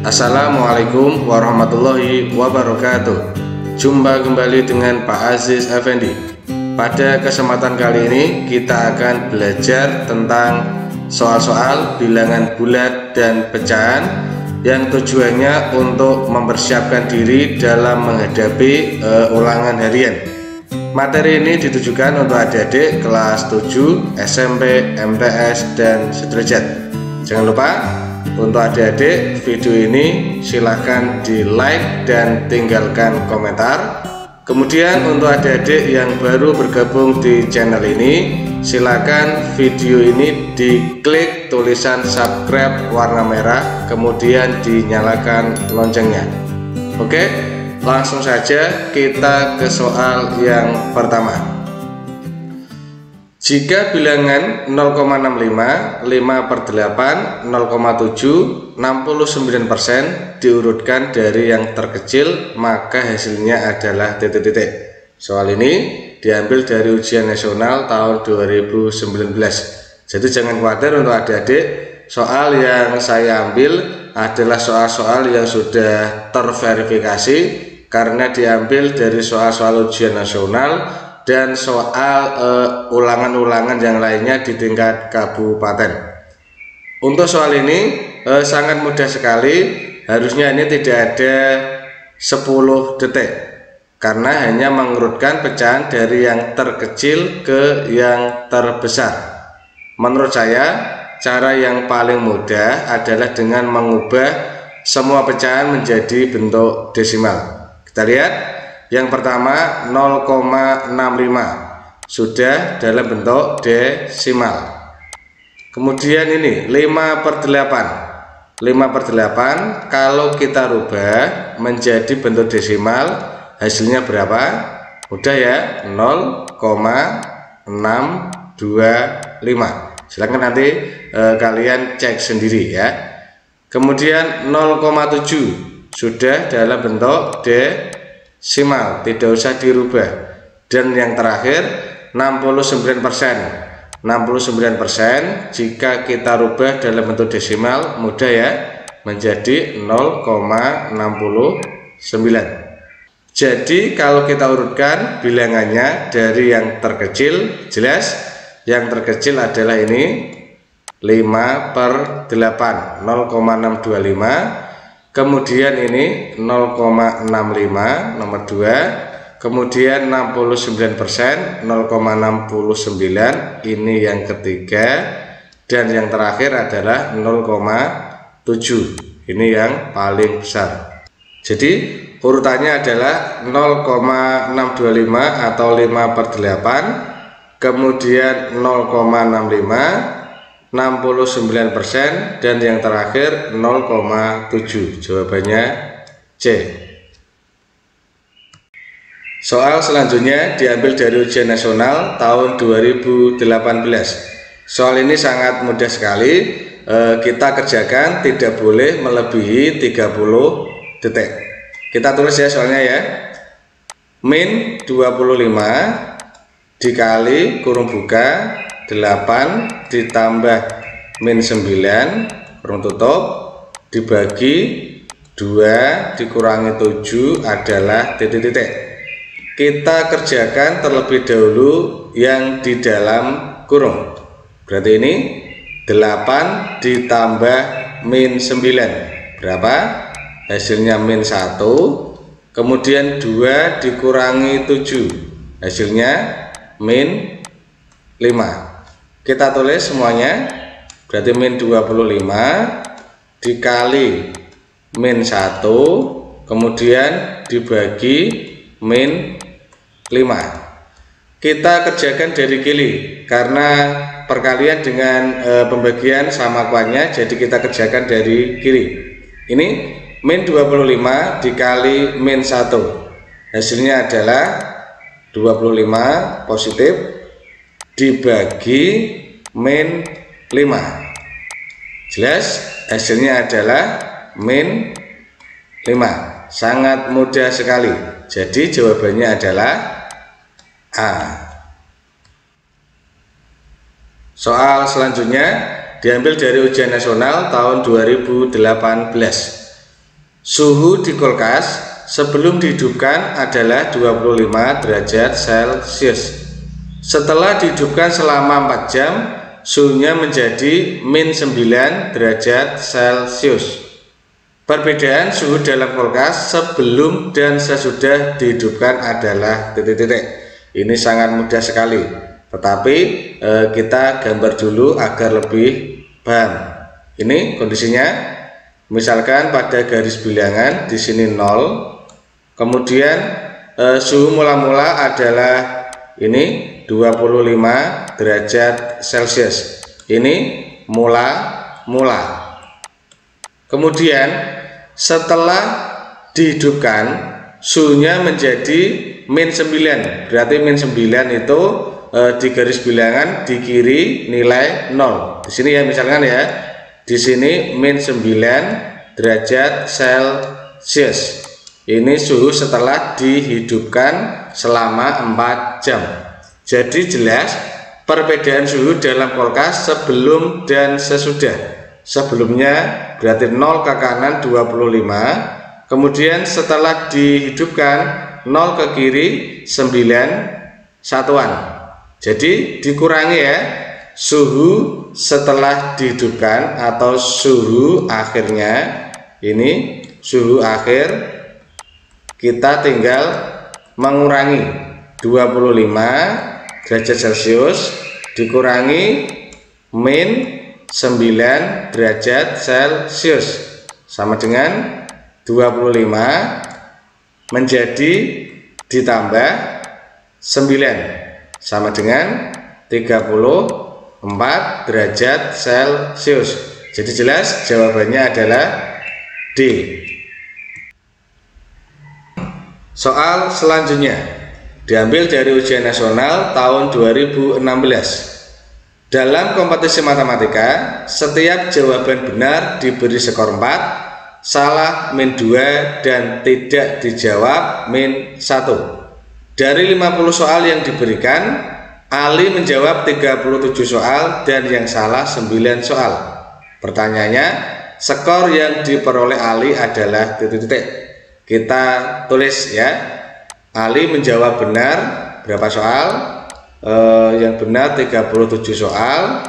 Assalamualaikum warahmatullahi wabarakatuh. Jumpa kembali dengan Pak Aziz Effendi. Pada kesempatan kali ini kita akan belajar tentang soal-soal bilangan bulat dan pecahan yang tujuannya untuk mempersiapkan diri dalam menghadapi ulangan harian. Materi ini ditujukan untuk adik-adik kelas 7, SMP, MTS, dan sederajat. Jangan lupa untuk adik-adik video ini silahkan di like dan tinggalkan komentar. Kemudian untuk adik-adik yang baru bergabung di channel ini, silahkan video ini diklik tulisan subscribe warna merah, kemudian dinyalakan loncengnya. Oke, langsung saja kita ke soal yang pertama. Jika bilangan 0,65, 5/8, 0,7, 69% diurutkan dari yang terkecil, maka hasilnya adalah titik-titik. Soal ini diambil dari ujian nasional tahun 2019. Jadi jangan khawatir untuk adik-adik, soal yang saya ambil adalah soal-soal yang sudah terverifikasi karena diambil dari soal-soal ujian nasional dan soal ulangan-ulangan yang lainnya di tingkat kabupaten. Untuk soal ini sangat mudah sekali, harusnya ini tidak ada 10 detik karena hanya mengurutkan pecahan dari yang terkecil ke yang terbesar. Menurut saya cara yang paling mudah adalah dengan mengubah semua pecahan menjadi bentuk desimal. Kita lihat. Yang pertama 0,65 sudah dalam bentuk desimal. Kemudian ini 5/8. 5/8 kalau kita rubah menjadi bentuk desimal hasilnya berapa? Mudah ya, 0,625. Silahkan nanti kalian cek sendiri ya. Kemudian 0,7 sudah dalam bentuk desimal, tidak usah dirubah. Dan yang terakhir 69%. 69% jika kita rubah dalam bentuk desimal mudah ya, menjadi 0,69. Jadi kalau kita urutkan bilangannya dari yang terkecil, jelas yang terkecil adalah ini 5/8, 0,625. Kemudian ini 0,65 nomor 2, kemudian 69%, 0,69 ini yang ketiga, dan yang terakhir adalah 0,7 ini yang paling besar. Jadi urutannya adalah 0,625 atau 5/8, kemudian 0,65, 69%, dan yang terakhir 0,7. Jawabannya C. Soal selanjutnya diambil dari ujian nasional tahun 2018. Soal ini sangat mudah sekali, kita kerjakan tidak boleh melebihi 30 detik. Kita tulis ya soalnya ya. Min 25 dikali kurung buka 8 ditambah min 9 kurung tutup dibagi 2 dikurangi 7 adalah titik-titik. Kita kerjakan terlebih dahulu yang di dalam kurung. Berarti ini 8 ditambah min 9 berapa? Hasilnya min 1. Kemudian 2 dikurangi 7 hasilnya min 5. Kita tulis semuanya, berarti min 25 dikali min 1 kemudian dibagi min 5. Kita kerjakan dari kili karena perkalian dengan pembagian sama kuannya, jadi kita kerjakan dari kiri. Ini min 25 dikali min 1 hasilnya adalah 25 positif dibagi min 5. Jelas hasilnya adalah min 5. Sangat mudah sekali. Jadi jawabannya adalah A. Soal selanjutnya diambil dari ujian nasional tahun 2018. Suhu di kulkas sebelum dihidupkan adalah 25 derajat Celcius. Setelah dihidupkan selama 4 jam, suhunya menjadi -9 derajat Celcius. Perbedaan suhu dalam kulkas sebelum dan sesudah dihidupkan adalah titik-titik. Ini sangat mudah sekali, tetapi kita gambar dulu agar lebih paham. Ini kondisinya, misalkan pada garis bilangan di sini 0, kemudian suhu mula-mula adalah ini 25 derajat Celcius. Ini mula-mula. Kemudian setelah dihidupkan suhunya menjadi -9. Berarti -9 itu di garis bilangan di kiri nilai 0. Di sini ya, misalkan ya, di sini -9 derajat Celcius. Ini suhu setelah dihidupkan selama 4 jam. Jadi jelas perbedaan suhu dalam kulkas sebelum dan sesudah. Sebelumnya berarti 0 ke kanan 25, kemudian setelah dihidupkan 0 ke kiri 9 satuan. Jadi dikurangi ya, suhu setelah dihidupkan atau suhu akhirnya. Ini suhu akhir, kita tinggal mengurangi 25 derajat Celcius dikurangi -9 derajat Celcius sama dengan 25 menjadi ditambah 9 sama dengan 34 derajat Celcius. Jadi jelas jawabannya adalah D. Soal selanjutnya diambil dari ujian nasional tahun 2016. Dalam kompetisi matematika, setiap jawaban benar diberi skor 4, salah -2, dan tidak dijawab -1. Dari 50 soal yang diberikan, Ali menjawab 37 soal dan yang salah 9 soal. Pertanyaannya, skor yang diperoleh Ali adalah titik-titik. Kita tulis ya. Ali menjawab benar berapa soal? Yang benar 37 soal.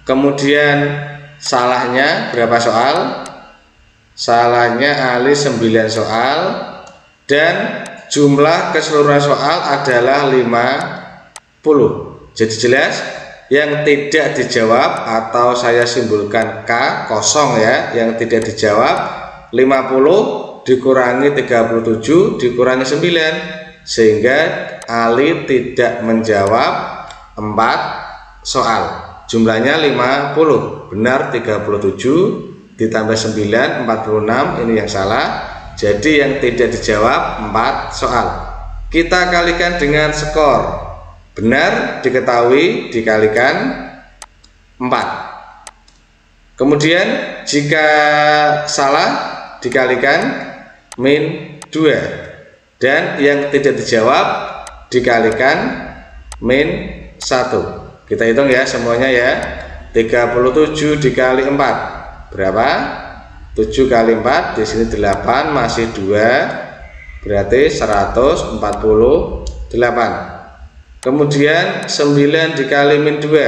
Kemudian salahnya berapa soal? Salahnya Ali 9 soal. Dan jumlah keseluruhan soal adalah 50. Jadi jelas yang tidak dijawab atau saya simbolkan K kosong ya, yang tidak dijawab 50 dikurangi 37 dikurangi 9, sehingga Ali tidak menjawab 4 soal. Jumlahnya 50, benar 37 ditambah 9 46, ini yang salah. Jadi yang tidak dijawab 4 soal. Kita kalikan dengan skor. Benar diketahui dikalikan 4. Kemudian jika salah dikalikan -2, dan yang tidak dijawab dikalikan -1. Kita hitung ya semuanya ya. 37 dikali 4 berapa? 7 kali 4 di sini 8, masih 2, berarti 148. Kemudian 9 dikali -2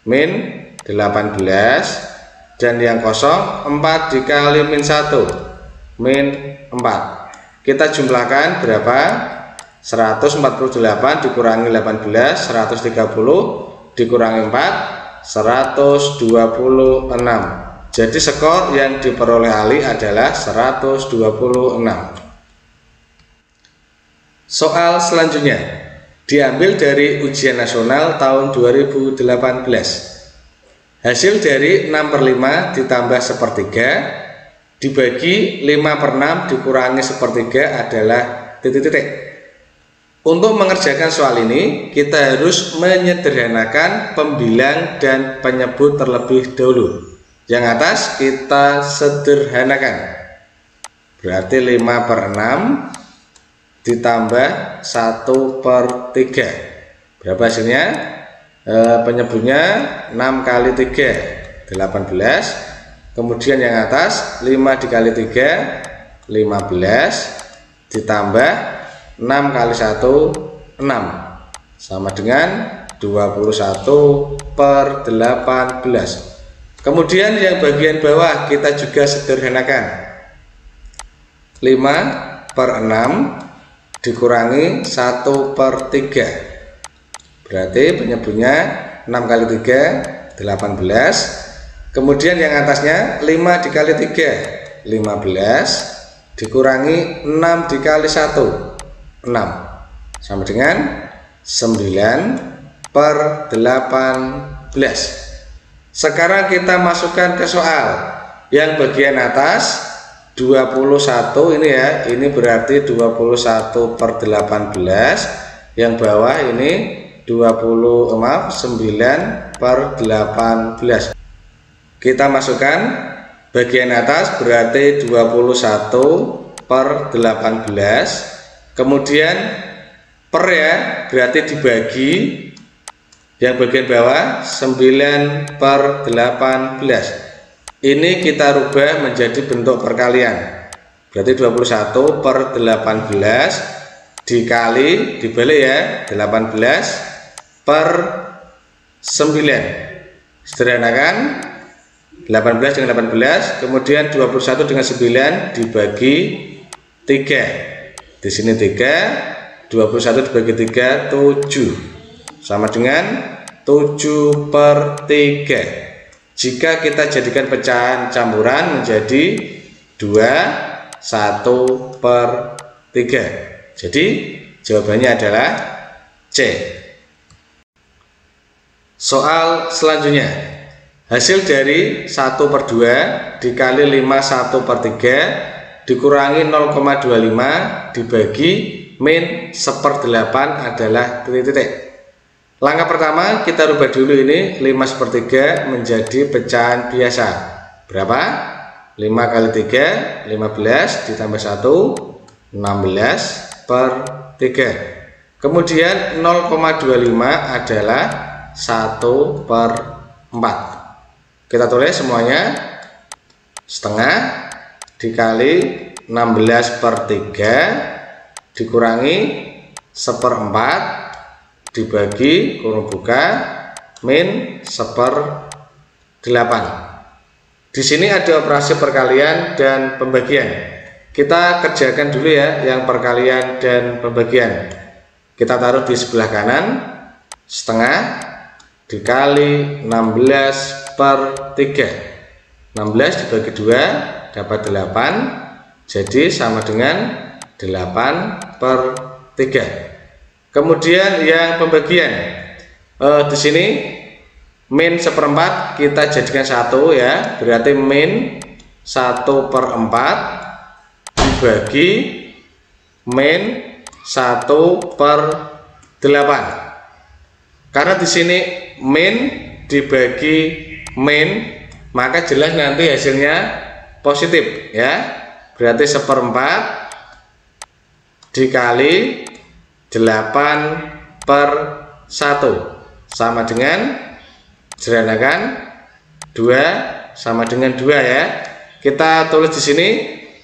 -18, dan yang kosong 4 dikali -1 -4. Kita jumlahkan berapa? 148 dikurangi 18, 130 dikurangi 4, 126. Jadi skor yang diperoleh Ali adalah 126. Soal selanjutnya diambil dari ujian nasional tahun 2018. Hasil dari 6/5 ditambah 1/3 dibagi 5/6 dikurangi 1/3 adalah titik-titik. Untuk mengerjakan soal ini, kita harus menyederhanakan pembilang dan penyebut terlebih dahulu. Yang atas kita sederhanakan. Berarti 5/6 ditambah 1/3. Berapa hasilnya? Penyebutnya 6 kali 3, 18. Kemudian yang atas 5 dikali 3 15 ditambah 6 kali 1 6 sama dengan 21/18. Kemudian yang bagian bawah kita juga sederhanakan. 5/6 dikurangi 1/3, berarti penyebutnya 6 kali 3 18. Kemudian yang atasnya 5 dikali 3 15 dikurangi 6 dikali 1 6 sama dengan 9/18. Sekarang kita masukkan ke soal yang bagian atas 21 ini ya, ini berarti 21/18. Yang bawah ini 9/18. Kita masukkan bagian atas berarti 21/18. Kemudian per ya, berarti dibagi. Yang bagian bawah 9/18. Ini kita rubah menjadi bentuk perkalian. Berarti 21/18 dikali dibalik ya 18/9. Sederhanakan 18 dengan 18, kemudian 21 dengan 9 dibagi 3. Di sini 3, 21 dibagi 3 7 sama dengan 7/3. Jika kita jadikan pecahan campuran menjadi 2 1/3. Jadi jawabannya adalah C. Soal selanjutnya, hasil dari 1/2 dikali 5 1/3 dikurangi 0,25 dibagi min 1/8 adalah titik-titik. Langkah pertama kita rubah dulu ini 5/3 menjadi pecahan biasa. Berapa? 5 kali 3 15 ditambah 1 16/3. Kemudian 0,25 adalah 1/4. Kita tulis semuanya, setengah dikali 16/3 dikurangi 1/4 dibagi kurung buka min 1/8. Di sini ada operasi perkalian dan pembagian. Kita kerjakan dulu ya yang perkalian dan pembagian. Kita taruh di sebelah kanan, setengah dikali 16/3. 16 dibagi 2 dapat 8, jadi sama dengan 8/3. Kemudian yang pembagian, di sini min 1/4 kita jadikan 1 ya, berarti min 1/4 dibagi min 1/8. Karena di sini min dibagi min, maka jelas nanti hasilnya positif ya. Berarti 1/4 dikali 8/1 sama dengan, sederhanakan 2 sama dengan 2 ya. Kita tulis di sini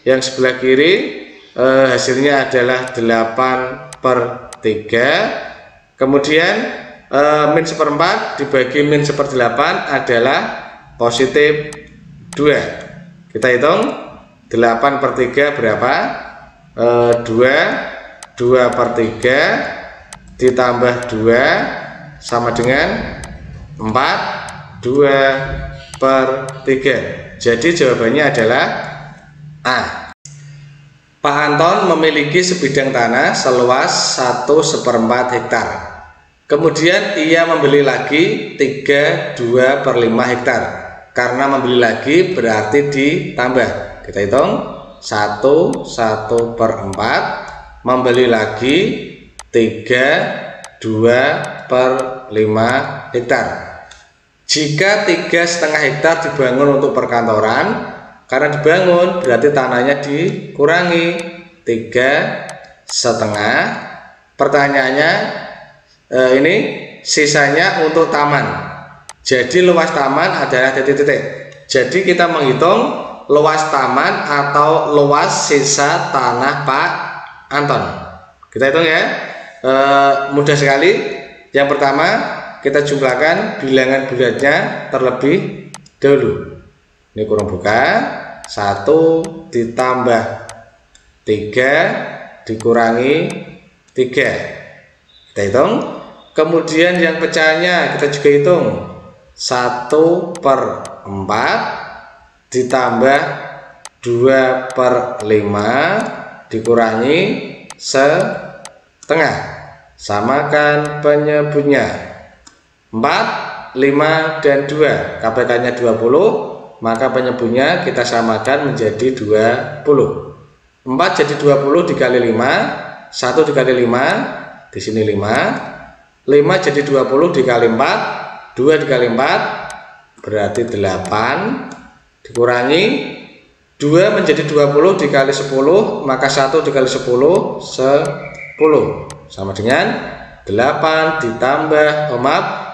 yang sebelah kiri hasilnya adalah 8/3. Kemudian min 1/4 dibagi min 1/8 adalah positif 2. Kita hitung 8/3 berapa? 2/3 ditambah 2 sama dengan 4 2/3. Jadi jawabannya adalah A. Pak Anton memiliki sebidang tanah seluas 1/4 hektar. Kemudian ia membeli lagi 2/5 hektar. Karena membeli lagi berarti ditambah. Kita hitung 1/4 membeli lagi 2/5 hektar. Jika 3,5 hektar dibangun untuk perkantoran, karena dibangun berarti tanahnya dikurangi 3,5. Pertanyaannya ini sisanya untuk taman. Jadi luas taman adalah titik-titik. Jadi kita menghitung luas taman atau luas sisa tanah Pak Anton. Kita hitung ya. Mudah sekali. Yang pertama kita jumlahkan bilangan bulatnya terlebih dahulu. Ini kurang buka, 1 ditambah 3 dikurangi 3. Kita hitung. Kemudian yang pecahnya kita juga hitung, 1/4 ditambah 2/5 dikurangi setengah. Samakan penyebutnya. 4, 5, dan 2. KPK nya 20, maka penyebutnya kita samakan menjadi 20. 4 jadi 20 dikali 5, 1 dikali 5, di sini 5. 5 jadi 20 dikali 4, 2 dikali 4 berarti 8, dikurangi 2 menjadi 20 dikali 10, maka 1 dikali 10 10 sama dengan 8 ditambah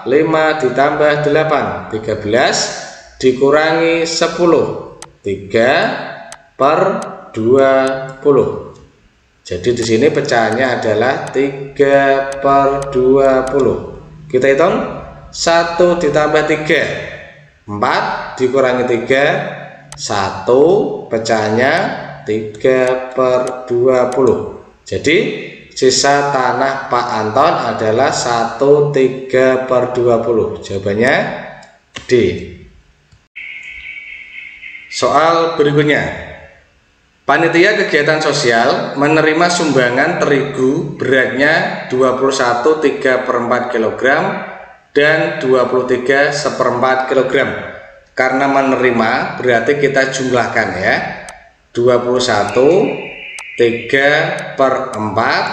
5 ditambah 8, 13 dikurangi 10, 3/20. Jadi di sini pecahannya adalah 3/20. Kita hitung, 1 ditambah 3, 4 dikurangi 3, 1, pecahannya 3/20. Jadi sisa tanah Pak Anton adalah 1/3/20. Jawabannya D. Soal berikutnya. Panitia kegiatan sosial menerima sumbangan terigu beratnya 21,3/4 kg dan 23,1/4 kg. Karena menerima berarti kita jumlahkan ya. 21,3/4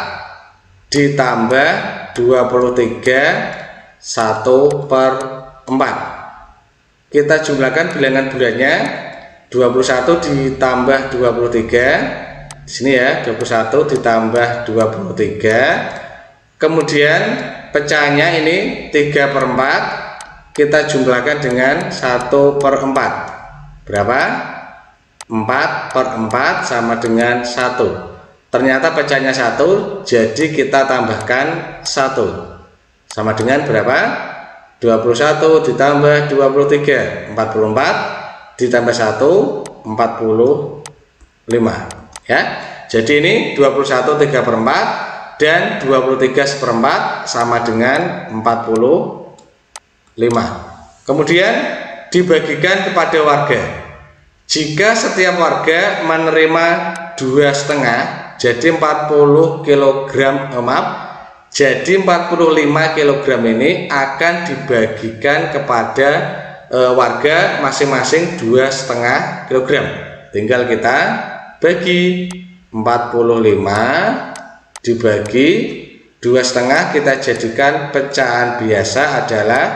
ditambah 23,1/4. Kita jumlahkan bilangan bulatnya. 21 ditambah 23 di sini ya, 21 ditambah 23. Kemudian pecahannya ini 3/4, kita jumlahkan dengan 1/4. Berapa? 4/4 sama dengan 1. Ternyata pecahnya 1, jadi kita tambahkan 1 sama dengan berapa? 21 ditambah 23, 44 ditambah 1, 45 ya. Jadi ini 21,3/4 dan 23,1/4 sama dengan 45. Kemudian dibagikan kepada warga. Jika setiap warga menerima 2,5, jadi 40 kg, jadi 45 kg ini akan dibagikan kepada warga masing-masing 2,5 kg. Tinggal kita bagi 45 dibagi 2,5, kita jadikan pecahan biasa adalah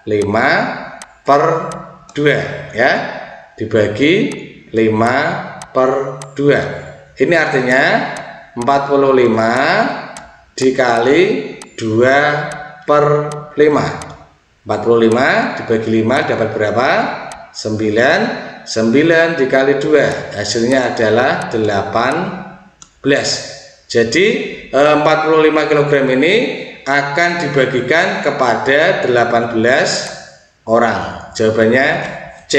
5/2 ya, dibagi 5/2. Ini artinya 45 dikali 2/5. 45 dibagi 5 dapat berapa? 9. 9 dikali 2 hasilnya adalah 18. Jadi 45 kg ini akan dibagikan kepada 18 orang. Jawabannya C.